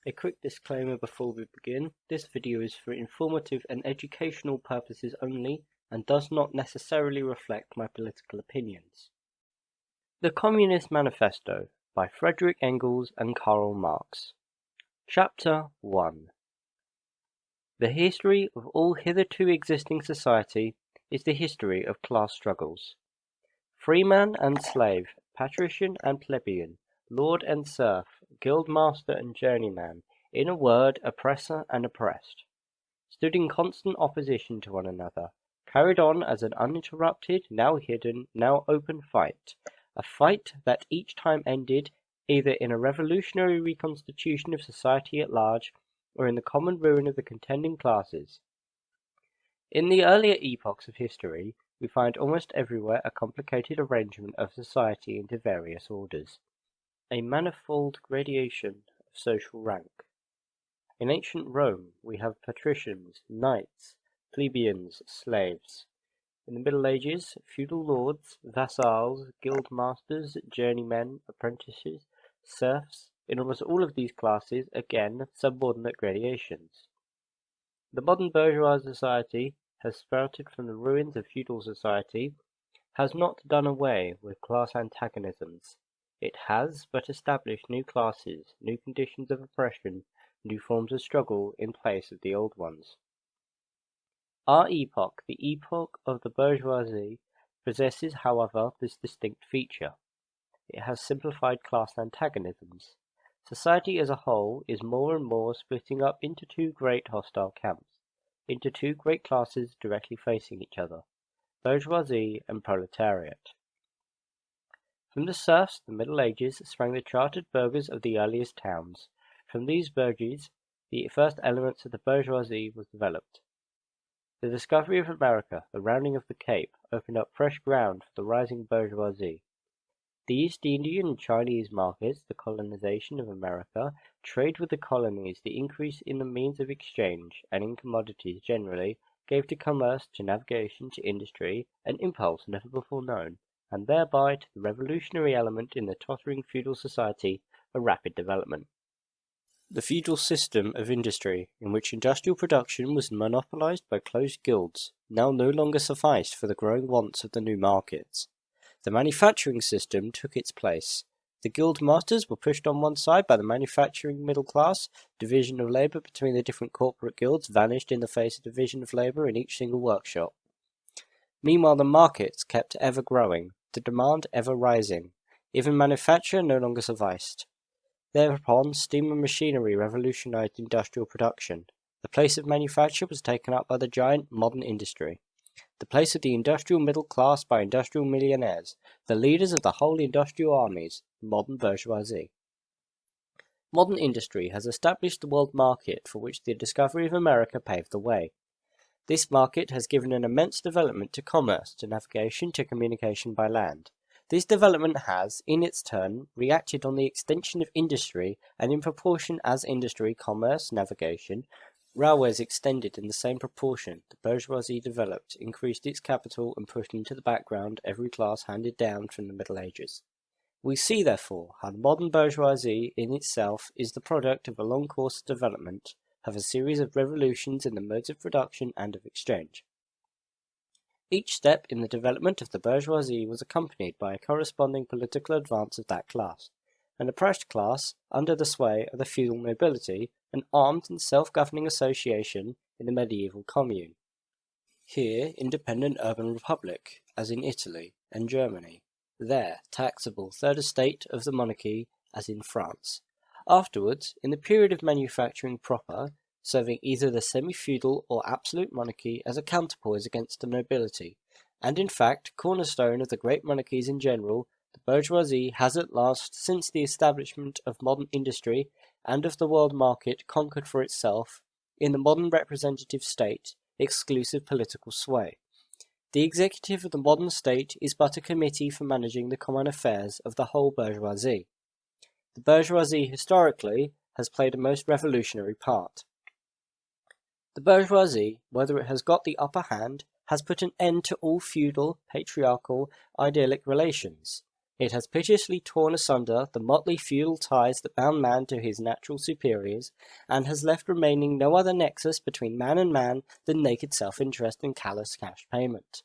A quick disclaimer before we begin. This video is for informative and educational purposes only and does not necessarily reflect my political opinions. The Communist Manifesto by Frederick Engels and Karl Marx. Chapter 1. The history of all hitherto existing society is the history of class struggles. Freeman and slave, patrician and plebeian, lord and serf, guild-master and journeyman, in a word, oppressor and oppressed, stood in constant opposition to one another, carried on as an uninterrupted, now hidden, now open fight, a fight that each time ended either in a revolutionary reconstitution of society at large, or in the common ruin of the contending classes. In the earlier epochs of history, we find almost everywhere a complicated arrangement of society into various orders, a manifold gradation of social rank. In ancient Rome, we have patricians, knights, plebeians, slaves. In the Middle Ages, feudal lords, vassals, guild masters, journeymen, apprentices, serfs. In almost all of these classes, again, subordinate gradations. The modern bourgeois society has sprouted from the ruins of feudal society, has not done away with class antagonisms. It has but established new classes, new conditions of oppression, new forms of struggle in place of the old ones. Our epoch, the epoch of the bourgeoisie, possesses, however, this distinct feature. It has simplified class antagonisms. Society as a whole is more and more splitting up into two great hostile camps, into two great classes directly facing each other, bourgeoisie and proletariat. From the serfs of the Middle Ages sprang the chartered burghers of the earliest towns. From these burghers, the first elements of the bourgeoisie was developed. The discovery of America, the rounding of the Cape, opened up fresh ground for the rising bourgeoisie. The East Indian and Chinese markets, the colonization of America, trade with the colonies, the increase in the means of exchange, and in commodities generally, gave to commerce, to navigation, to industry, an impulse never before known, and thereby to the revolutionary element in the tottering feudal society, a rapid development. The feudal system of industry, in which industrial production was monopolized by closed guilds, now no longer sufficed for the growing wants of the new markets. The manufacturing system took its place. The guild masters were pushed on one side by the manufacturing middle class. Division of labour between the different corporate guilds vanished in the face of division of labour in each single workshop. Meanwhile, the markets kept ever growing, the demand ever rising. Even manufacture no longer sufficed. Thereupon, steam and machinery revolutionized industrial production. The place of manufacture was taken up by the giant modern industry. The place of the industrial middle class by industrial millionaires, the leaders of the whole industrial armies, modern bourgeoisie. Modern industry has established the world market for which the discovery of America paved the way. This market has given an immense development to commerce, to navigation, to communication by land. This development has, in its turn, reacted on the extension of industry, and in proportion as industry, commerce, navigation, railways extended in the same proportion, the bourgeoisie developed, increased its capital, and pushed into the background every class handed down from the Middle Ages. We see, therefore, how the modern bourgeoisie in itself is the product of a long course of development, of a series of revolutions in the modes of production and of exchange. Each step in the development of the bourgeoisie was accompanied by a corresponding political advance of that class. An oppressed class, under the sway of the feudal nobility, an armed and self-governing association in the medieval commune. Here, independent urban republic, as in Italy and Germany. There, taxable third estate of the monarchy, as in France. Afterwards, in the period of manufacturing proper, serving either the semi-feudal or absolute monarchy as a counterpoise against the nobility, and in fact, cornerstone of the great monarchies in general, the bourgeoisie has at last, since the establishment of modern industry and of the world market, conquered for itself, in the modern representative state, exclusive political sway. The executive of the modern state is but a committee for managing the common affairs of the whole bourgeoisie. The bourgeoisie, historically, has played a most revolutionary part. The bourgeoisie, whether it has got the upper hand, has put an end to all feudal, patriarchal, idyllic relations. It has pitilessly torn asunder the motley feudal ties that bound man to his natural superiors, and has left remaining no other nexus between man and man than naked self-interest and callous cash payment.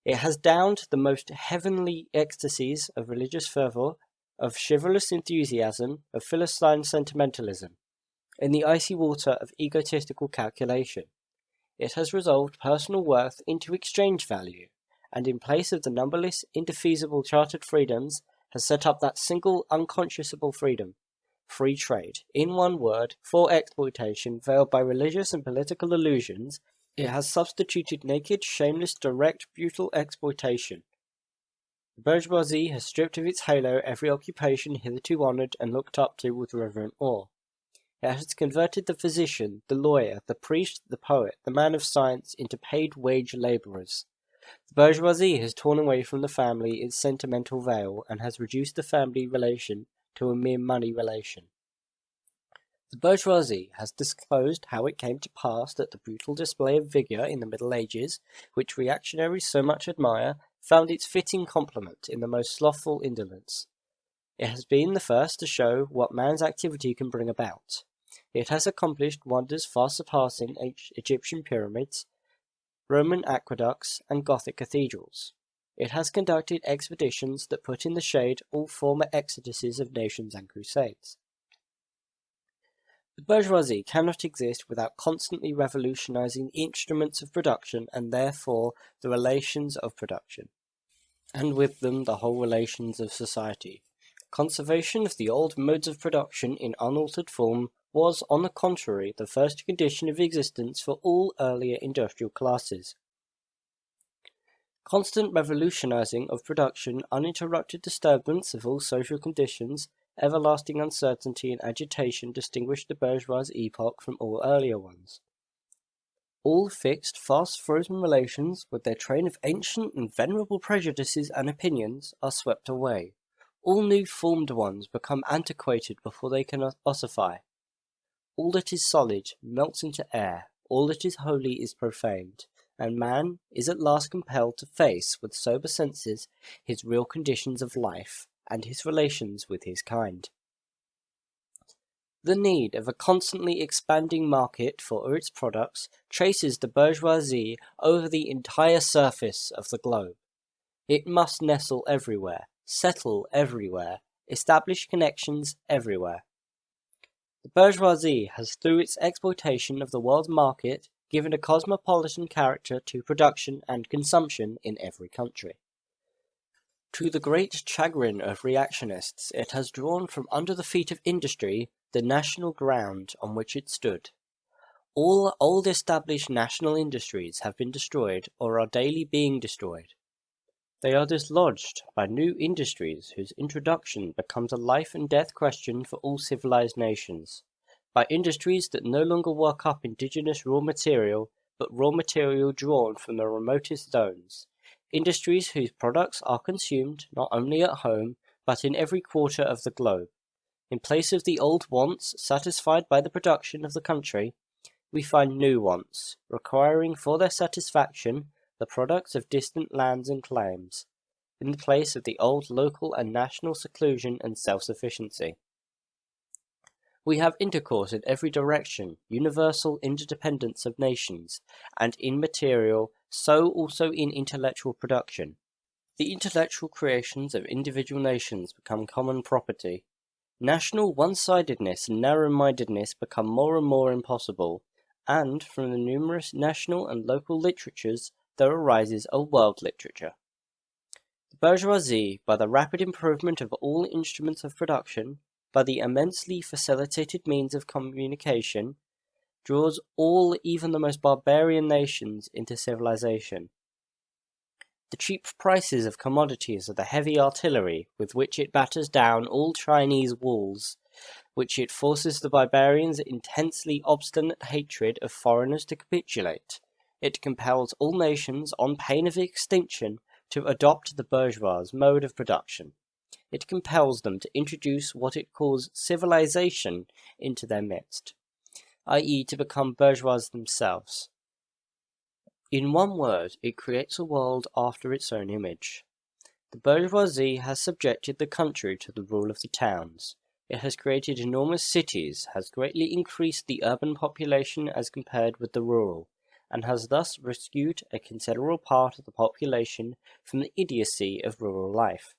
It has downed the most heavenly ecstasies of religious fervour, of chivalrous enthusiasm, of philistine sentimentalism, in the icy water of egotistical calculation. It has resolved personal worth into exchange value, and in place of the numberless, indefeasible chartered freedoms, has set up that single unconscionable freedom, free trade. In one word, for exploitation veiled by religious and political illusions, it has substituted naked, shameless, direct, brutal exploitation. The bourgeoisie has stripped of its halo every occupation hitherto honoured and looked up to with reverent awe. It has converted the physician, the lawyer, the priest, the poet, the man of science into paid-wage labourers. The bourgeoisie has torn away from the family its sentimental veil, and has reduced the family relation to a mere money relation. The bourgeoisie has disclosed how it came to pass that the brutal display of vigour in the Middle Ages, which reactionaries so much admire, found its fitting complement in the most slothful indolence. It has been the first to show what man's activity can bring about. It has accomplished wonders far surpassing Egyptian pyramids, Roman aqueducts, and Gothic cathedrals. It has conducted expeditions that put in the shade all former exoduses of nations and crusades. The bourgeoisie cannot exist without constantly revolutionizing instruments of production and therefore the relations of production, and with them the whole relations of society. Conservation of the old modes of production in unaltered form was, on the contrary, the first condition of existence for all earlier industrial classes. Constant revolutionizing of production, uninterrupted disturbance of all social conditions, everlasting uncertainty and agitation distinguished the bourgeois epoch from all earlier ones. All fixed, fast-frozen relations, with their train of ancient and venerable prejudices and opinions, are swept away. All new-formed ones become antiquated before they can ossify. All that is solid melts into air, all that is holy is profaned, and man is at last compelled to face with sober senses his real conditions of life and his relations with his kind. The need of a constantly expanding market for its products traces the bourgeoisie over the entire surface of the globe. It must nestle everywhere, settle everywhere, establish connections everywhere. The bourgeoisie has, through its exploitation of the world market, given a cosmopolitan character to production and consumption in every country. To the great chagrin of reactionists, it has drawn from under the feet of industry the national ground on which it stood. All old established national industries have been destroyed or are daily being destroyed. They are dislodged by new industries whose introduction becomes a life and death question for all civilized nations, by industries that no longer work up indigenous raw material, but raw material drawn from the remotest zones, industries whose products are consumed not only at home, but in every quarter of the globe. In place of the old wants satisfied by the production of the country, we find new wants, requiring for their satisfaction the products of distant lands and claims, in the place of the old local and national seclusion and self-sufficiency. We have intercourse in every direction, universal interdependence of nations, and in material, so also in intellectual production. The intellectual creations of individual nations become common property. National one-sidedness and narrow-mindedness become more and more impossible, and from the numerous national and local literatures there arises a world literature. The bourgeoisie, by the rapid improvement of all instruments of production, by the immensely facilitated means of communication, draws all, even the most barbarian nations, into civilization. The cheap prices of commodities are the heavy artillery with which it batters down all Chinese walls, which it forces the barbarians' intensely obstinate hatred of foreigners to capitulate. It compels all nations, on pain of extinction, to adopt the bourgeois mode of production. It compels them to introduce what it calls civilization into their midst, i.e. to become bourgeois themselves. In one word, it creates a world after its own image. The bourgeoisie has subjected the country to the rule of the towns. It has created enormous cities, has greatly increased the urban population as compared with the rural, and has thus rescued a considerable part of the population from the idiocy of rural life.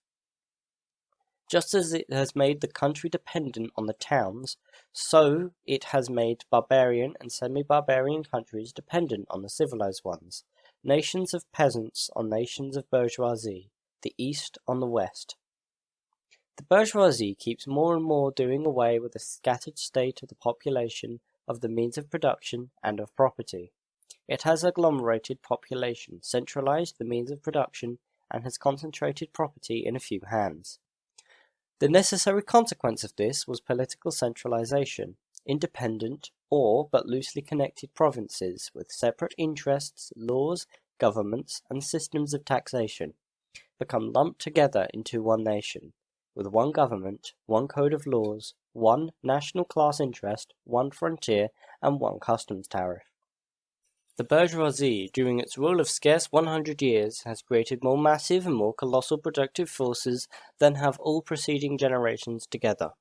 Just as it has made the country dependent on the towns, so it has made barbarian and semi-barbarian countries dependent on the civilized ones, nations of peasants on nations of bourgeoisie, the East on the West. The bourgeoisie keeps more and more doing away with the scattered state of the population, of the means of production, and of property. It has agglomerated population, centralized the means of production, and has concentrated property in a few hands. The necessary consequence of this was political centralization. Independent, or but loosely connected provinces, with separate interests, laws, governments, and systems of taxation, become lumped together into one nation, with one government, one code of laws, one national class interest, one frontier, and one customs tariff. The bourgeoisie, during its rule of scarce 100 years, has created more massive and more colossal productive forces than have all preceding generations together.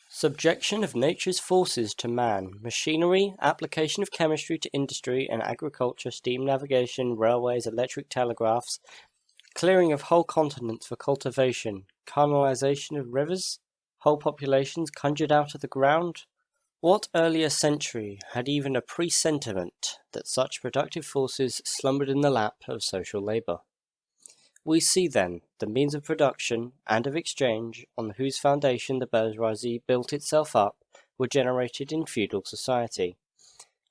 Subjection of nature's forces to man, machinery, application of chemistry to industry and agriculture, steam navigation, railways, electric telegraphs, clearing of whole continents for cultivation, canalization of rivers, whole populations conjured out of the ground. What earlier century had even a presentiment that such productive forces slumbered in the lap of social labour? We see then the means of production and of exchange on whose foundation the bourgeoisie built itself up were generated in feudal society.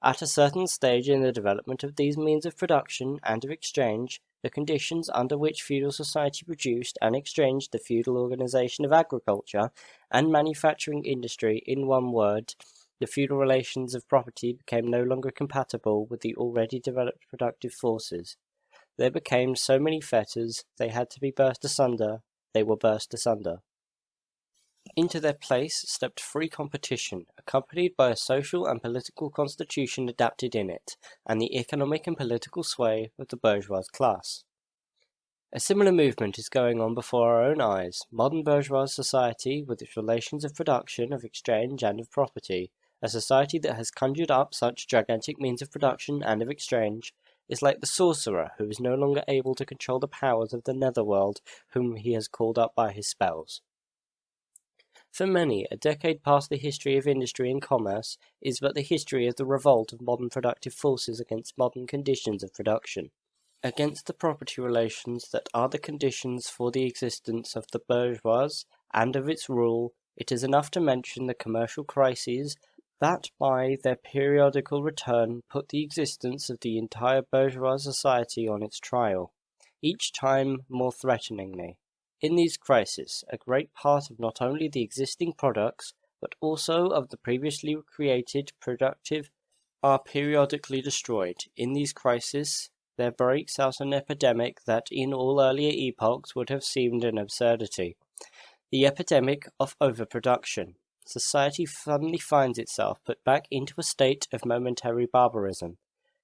At a certain stage in the development of these means of production and of exchange, the conditions under which feudal society produced and exchanged the feudal organization of agriculture and manufacturing industry, in one word, the feudal relations of property, became no longer compatible with the already developed productive forces. There became so many fetters, they had to be burst asunder, they were burst asunder. Into their place stepped free competition, accompanied by a social and political constitution adapted in it, and the economic and political sway of the bourgeois class. A similar movement is going on before our own eyes. Modern bourgeois society, with its relations of production, of exchange, and of property, a society that has conjured up such gigantic means of production and of exchange, is like the sorcerer who is no longer able to control the powers of the netherworld whom he has called up by his spells. For many, a decade past the history of industry and commerce is but the history of the revolt of modern productive forces against modern conditions of production, against the property relations that are the conditions for the existence of the bourgeois and of its rule. It is enough to mention the commercial crises that by their periodical return put the existence of the entire bourgeois society on its trial, each time more threateningly. In these crises, a great part of not only the existing products, but also of the previously created productive are periodically destroyed. In these crises, there breaks out an epidemic that in all earlier epochs would have seemed an absurdity. The epidemic of overproduction. Society suddenly finds itself put back into a state of momentary barbarism.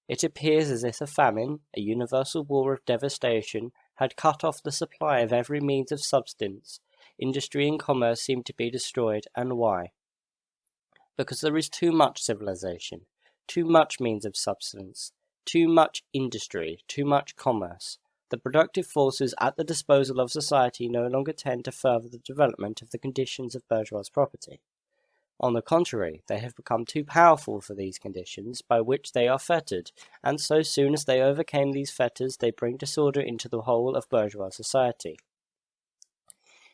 It appears as if a famine, a universal war of devastation, had cut off the supply of every means of substance. Industry and commerce seem to be destroyed, and why? Because there is too much civilization, too much means of substance, too much industry, too much commerce. The productive forces at the disposal of society no longer tend to further the development of the conditions of bourgeois property. On the contrary, they have become too powerful for these conditions by which they are fettered, and so soon as they overcame these fetters they bring disorder into the whole of bourgeois society.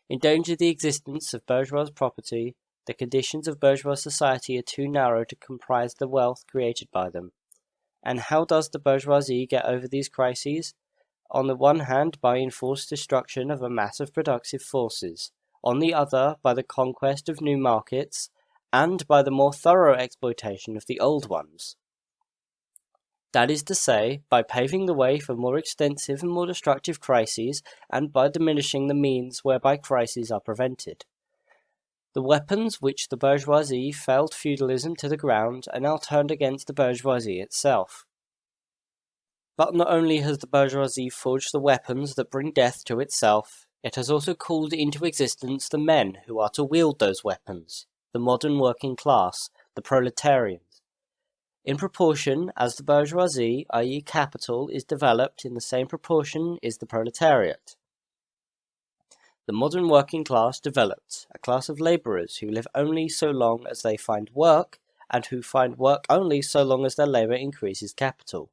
Endanger the existence of bourgeois property, the conditions of bourgeois society are too narrow to comprise the wealth created by them. And how does the bourgeoisie get over these crises? On the one hand, by enforced destruction of a mass of productive forces, on the other, by the conquest of new markets, and by the more thorough exploitation of the old ones. That is to say, by paving the way for more extensive and more destructive crises, and by diminishing the means whereby crises are prevented. The weapons which the bourgeoisie felled feudalism to the ground are now turned against the bourgeoisie itself. But not only has the bourgeoisie forged the weapons that bring death to itself, It has also called into existence the men who are to wield those weapons, the modern working class, the proletarians. In proportion as the bourgeoisie, i.e. capital, is developed, in the same proportion is the proletariat. The modern working class developed, a class of labourers who live only so long as they find work, and who find work only so long as their labour increases capital.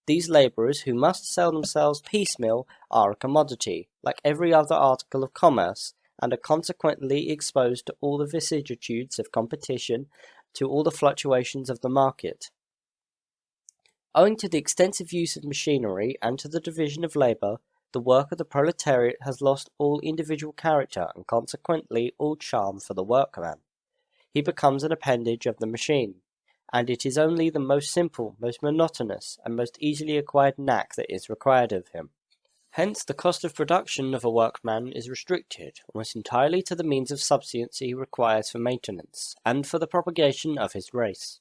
These labourers, who must sell themselves piecemeal, are a commodity, like every other article of commerce, and are consequently exposed to all the vicissitudes of competition, to all the fluctuations of the market. Owing to the extensive use of machinery and to the division of labour, the work of the proletariat has lost all individual character and consequently all charm for the workman. He becomes an appendage of the machine, and it is only the most simple, most monotonous, and most easily acquired knack that is required of him. Hence the cost of production of a workman is restricted almost entirely to the means of subsistence he requires for maintenance, and for the propagation of his race.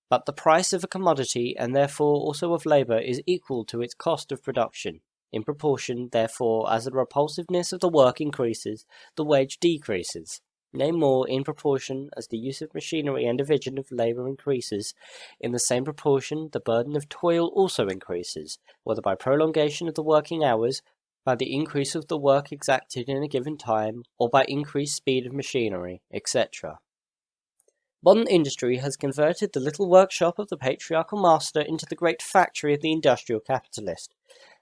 But the price of a commodity, and therefore also of labour, is equal to its cost of production. In proportion, therefore, as the repulsiveness of the work increases, the wage decreases. Nay more, in proportion as the use of machinery and division of labour increases, in the same proportion the burden of toil also increases, whether by prolongation of the working hours, by the increase of the work exacted in a given time, or by increased speed of machinery, etc. Modern industry has converted the little workshop of the patriarchal master into the great factory of the industrial capitalist.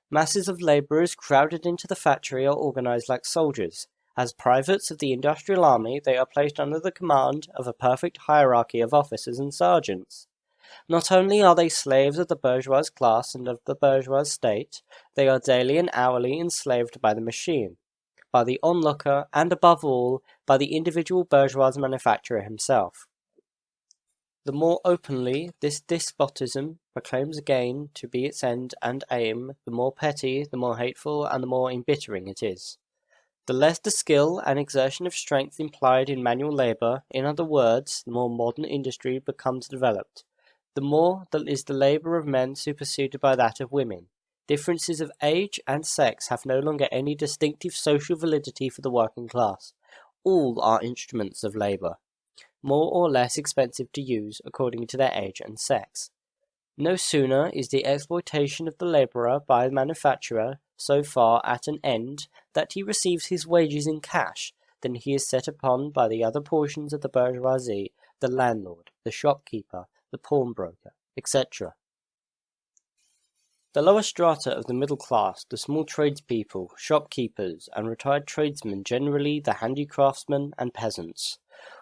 Masses of labourers crowded into the factory are organised like soldiers. As privates of the industrial army, they are placed under the command of a perfect hierarchy of officers and sergeants. Not only are they slaves of the bourgeois class and of the bourgeois state, they are daily and hourly enslaved by the machine, by the onlooker, and above all, by the individual bourgeois manufacturer himself. The more openly this despotism proclaims again to be its end and aim, the more petty, the more hateful, and the more embittering it is. The less the skill and exertion of strength implied in manual labour, in other words, the more modern industry becomes developed, the more is the labour of men superseded by that of women. Differences of age and sex have no longer any distinctive social validity for the working class. All are instruments of labour, more or less expensive to use according to their age and sex. No sooner is the exploitation of the labourer by the manufacturer so far at an end that he receives his wages in cash than he is set upon by the other portions of the bourgeoisie, the landlord, the shopkeeper, the pawnbroker, etc. The lower strata of the middle class, the small tradespeople, shopkeepers, and retired tradesmen, generally the handicraftsmen and peasants,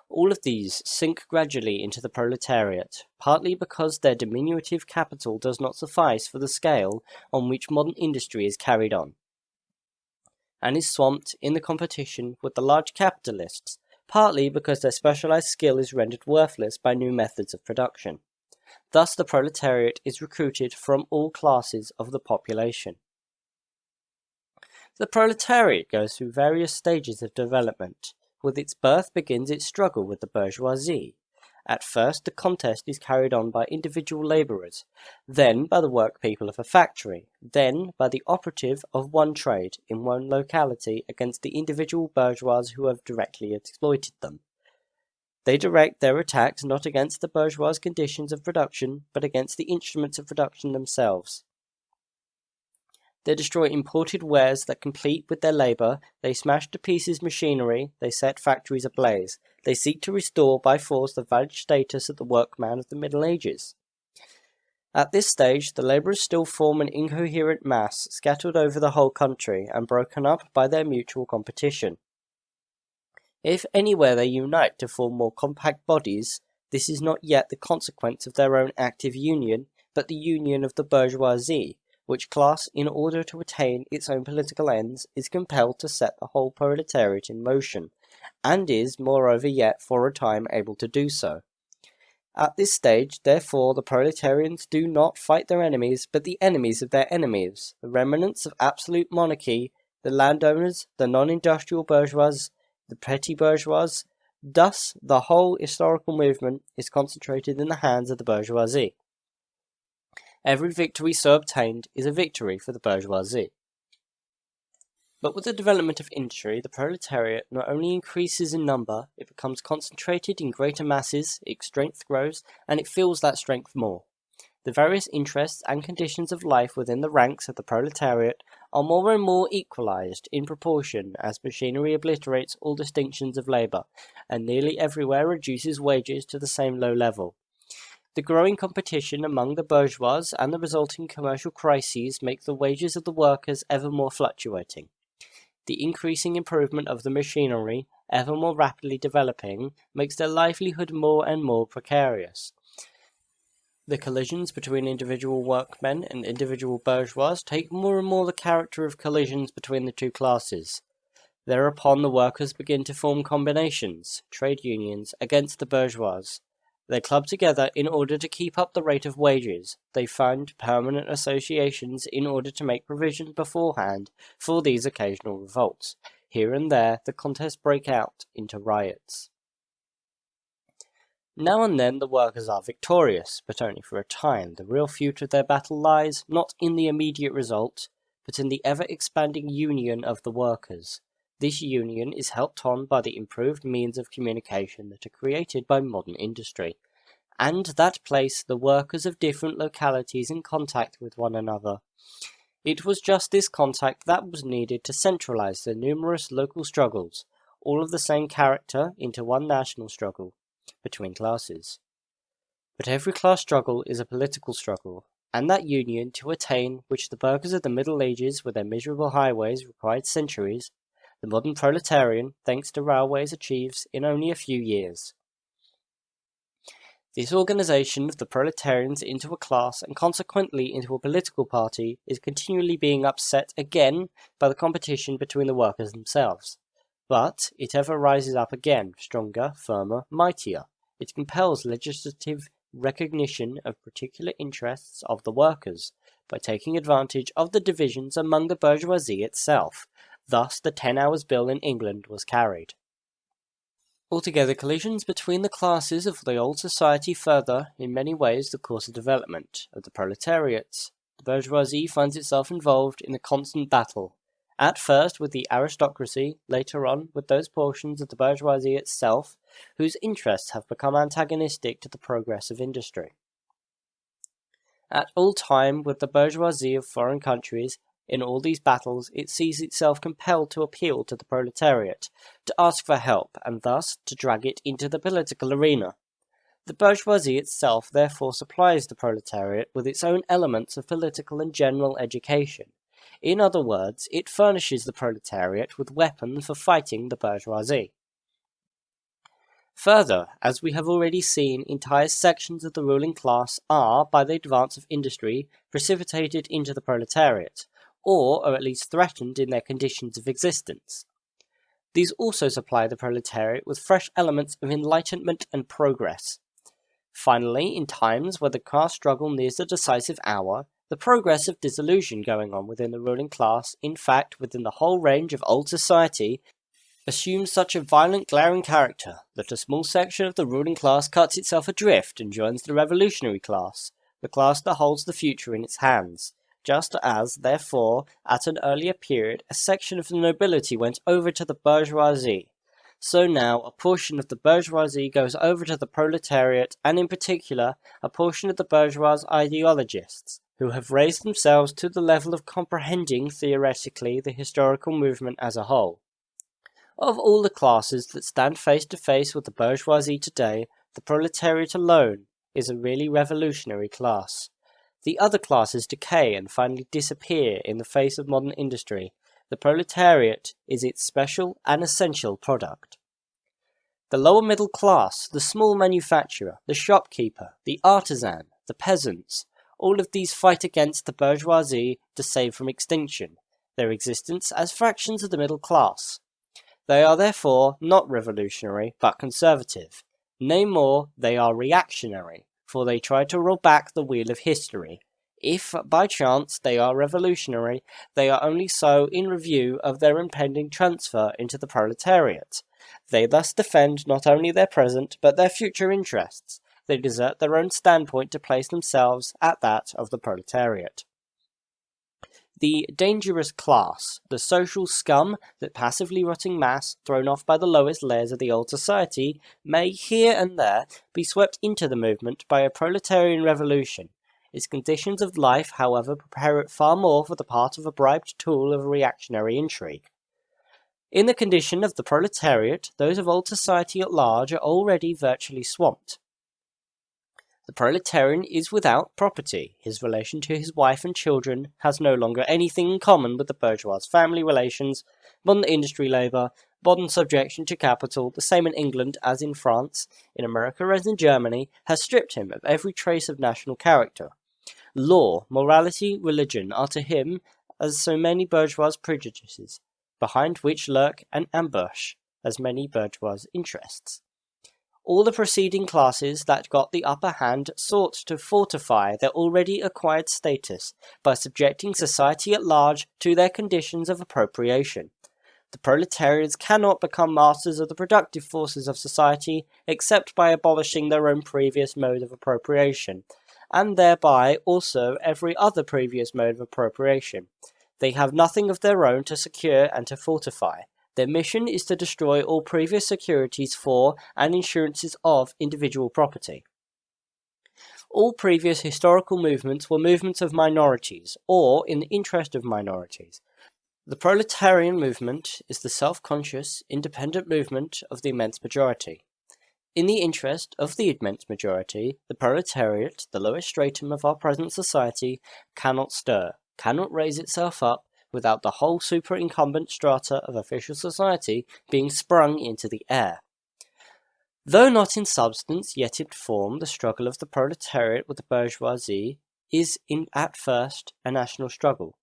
all of these sink gradually into the proletariat, partly because their diminutive capital does not suffice for the scale on which modern industry is carried on, and is swamped in the competition with the large capitalists, partly because their specialized skill is rendered worthless by new methods of production. Thus the proletariat is recruited from all classes of the population. The proletariat goes through various stages of development. With its birth begins its struggle with the bourgeoisie. At first the contest is carried on by individual labourers, then by the workpeople of a factory, then by the operative of one trade in one locality against the individual bourgeois who have directly exploited them. They direct their attacks not against the bourgeois conditions of production, but against the instruments of production themselves. They destroy imported wares that compete with their labour, they smash to pieces machinery, they set factories ablaze, they seek to restore by force the valued status of the workman of the Middle Ages. At this stage, the labourers still form an incoherent mass, scattered over the whole country, and broken up by their mutual competition. If anywhere they unite to form more compact bodies, this is not yet the consequence of their own active union, but the union of the bourgeoisie, which class, in order to attain its own political ends, is compelled to set the whole proletariat in motion, and is, moreover yet, for a time able to do so. At this stage, therefore, the proletarians do not fight their enemies, but the enemies of their enemies, the remnants of absolute monarchy, the landowners, the non-industrial bourgeois, the petty bourgeois. Thus, the whole historical movement is concentrated in the hands of the bourgeoisie. Every victory so obtained is a victory for the bourgeoisie. But with the development of industry, the proletariat not only increases in number, it becomes concentrated in greater masses, its strength grows, and it feels that strength more. The various interests and conditions of life within the ranks of the proletariat are more and more equalized in proportion as machinery obliterates all distinctions of labor, and nearly everywhere reduces wages to the same low level. The growing competition among the bourgeois and the resulting commercial crises make the wages of the workers ever more fluctuating. The increasing improvement of the machinery, ever more rapidly developing, makes their livelihood more and more precarious. The collisions between individual workmen and individual bourgeois take more and more the character of collisions between the two classes. Thereupon the workers begin to form combinations, trade unions, against the bourgeois. They club together in order to keep up the rate of wages. They fund permanent associations in order to make provision beforehand for these occasional revolts. Here and there the contests break out into riots. Now and then the workers are victorious, but only for a time. The real future of their battle lies not in the immediate result, but in the ever-expanding union of the workers. This union is helped on by the improved means of communication that are created by modern industry, and that place the workers of different localities in contact with one another. It was just this contact that was needed to centralize the numerous local struggles, all of the same character, into one national struggle between classes. But every class struggle is a political struggle, and that union to attain which the burghers of the Middle Ages with their miserable highways required centuries, the modern proletarian, thanks to railways, achieves in only a few years. This organization of the proletarians into a class and consequently into a political party is continually being upset again by the competition between the workers themselves. But it ever rises up again, stronger, firmer, mightier. It compels legislative recognition of particular interests of the workers by taking advantage of the divisions among the bourgeoisie itself. Thus the 10 Hours Bill in England was carried. Altogether, collisions between the classes of the old society further, in many ways, the course of development of the proletariat. The bourgeoisie finds itself involved in a constant battle, at first with the aristocracy, later on with those portions of the bourgeoisie itself whose interests have become antagonistic to the progress of industry. At all time with the bourgeoisie of foreign countries, in all these battles it sees itself compelled to appeal to the proletariat, to ask for help, and thus to drag it into the political arena. The bourgeoisie itself therefore supplies the proletariat with its own elements of political and general education. In other words, it furnishes the proletariat with weapons for fighting the bourgeoisie. Further, as we have already seen, entire sections of the ruling class are, by the advance of industry, precipitated into the proletariat, or are at least threatened in their conditions of existence. These also supply the proletariat with fresh elements of enlightenment and progress. Finally, in times where the class struggle nears the decisive hour, the progress of dissolution going on within the ruling class, in fact within the whole range of old society, assumes such a violent glaring character that a small section of the ruling class cuts itself adrift and joins the revolutionary class, the class that holds the future in its hands, just as, therefore, at an earlier period a section of the nobility went over to the bourgeoisie. So now a portion of the bourgeoisie goes over to the proletariat, and in particular a portion of the bourgeois ideologists, who have raised themselves to the level of comprehending theoretically the historical movement as a whole. Of all the classes that stand face to face with the bourgeoisie today, the proletariat alone is a really revolutionary class. The other classes decay and finally disappear in the face of modern industry. The proletariat is its special and essential product. The lower middle class, the small manufacturer, the shopkeeper, the artisan, the peasants, all of these fight against the bourgeoisie to save from extinction, their existence as fractions of the middle class. They are therefore not revolutionary, but conservative. Nay more, they are reactionary, for they try to roll back the wheel of history. If, by chance, they are revolutionary, they are only so in review of their impending transfer into the proletariat. They thus defend not only their present, but their future interests. They desert their own standpoint to place themselves at that of the proletariat. The dangerous class, the social scum, that passively rotting mass thrown off by the lowest layers of the old society, may here and there be swept into the movement by a proletarian revolution. Its conditions of life, however, prepare it far more for the part of a bribed tool of reactionary intrigue. In the condition of the proletariat, those of old society at large are already virtually swamped. The proletarian is without property. His relation to his wife and children has no longer anything in common with the bourgeois family relations, modern industry labour, modern subjection to capital, the same in England as in France, in America as in Germany, has stripped him of every trace of national character. Law, morality, religion are to him as so many bourgeois prejudices, behind which lurk and ambush as many bourgeois interests. All the preceding classes that got the upper hand sought to fortify their already acquired status by subjecting society at large to their conditions of appropriation. The proletarians cannot become masters of the productive forces of society except by abolishing their own previous mode of appropriation, and thereby also every other previous mode of appropriation. They have nothing of their own to secure and to fortify. Their mission is to destroy all previous securities for and insurances of individual property. All previous historical movements were movements of minorities, or in the interest of minorities. The proletarian movement is the self-conscious, independent movement of the immense majority. In the interest of the immense majority, the proletariat, the lowest stratum of our present society, cannot stir, cannot raise itself up, without the whole superincumbent strata of official society being sprung into the air. Though not in substance, yet in form, the struggle of the proletariat with the bourgeoisie is at first a national struggle.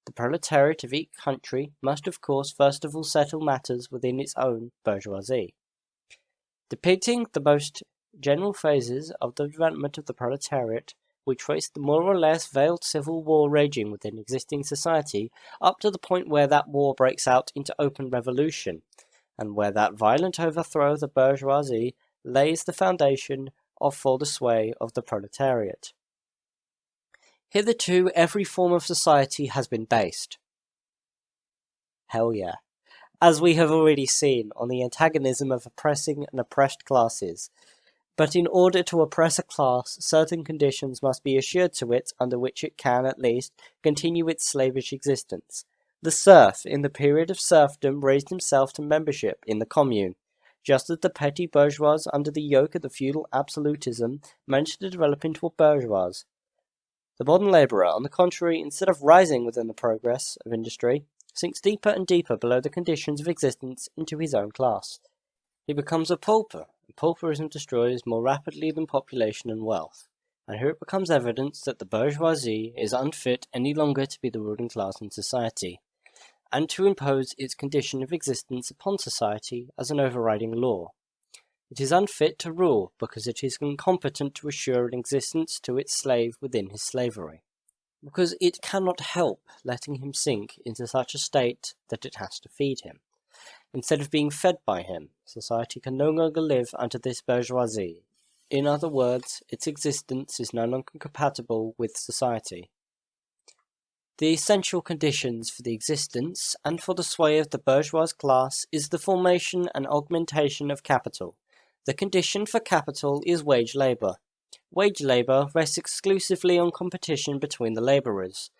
The proletariat of each country must of course first of all settle matters within its own bourgeoisie. Depicting the most general phases of the development of the proletariat, we trace the more or less veiled civil war raging within existing society up to the point where that war breaks out into open revolution, and where that violent overthrow of the bourgeoisie lays the foundation for the sway of the proletariat. Hitherto every form of society has been based. Hell yeah. As we have already seen on the antagonism of oppressing and oppressed classes. But in order to oppress a class, certain conditions must be assured to it under which it can, at least, continue its slavish existence. The serf, in the period of serfdom, raised himself to membership in the commune, just as the petty bourgeois, under the yoke of the feudal absolutism, managed to develop into a bourgeois. The modern labourer, on the contrary, instead of rising within the progress of industry, sinks deeper and deeper below the conditions of existence into his own class. He becomes a pauper. Pauperism destroys more rapidly than population and wealth, and here it becomes evident that the bourgeoisie is unfit any longer to be the ruling class in society, and to impose its condition of existence upon society as an overriding law. It is unfit to rule because it is incompetent to assure an existence to its slave within his slavery, because it cannot help letting him sink into such a state that it has to feed him. Instead of being fed by him, society can no longer live under this bourgeoisie. In other words, its existence is no longer compatible with society. The essential conditions for the existence and for the sway of the bourgeois class is the formation and augmentation of capital. The condition for capital is wage labour. Wage labour rests exclusively on competition between the labourers.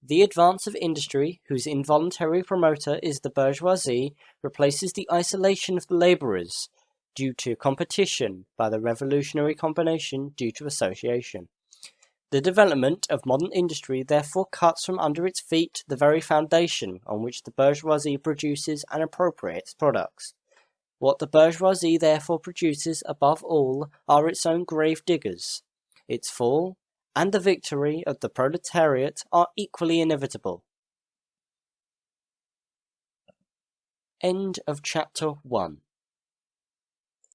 The advance of industry, whose involuntary promoter is the bourgeoisie, replaces the isolation of the labourers, due to competition, by the revolutionary combination due to association. The development of modern industry therefore cuts from under its feet the very foundation on which the bourgeoisie produces and appropriates products. What the bourgeoisie therefore produces above all are its own grave diggers. Its fall and the victory of the proletariat are equally inevitable. End of chapter 1.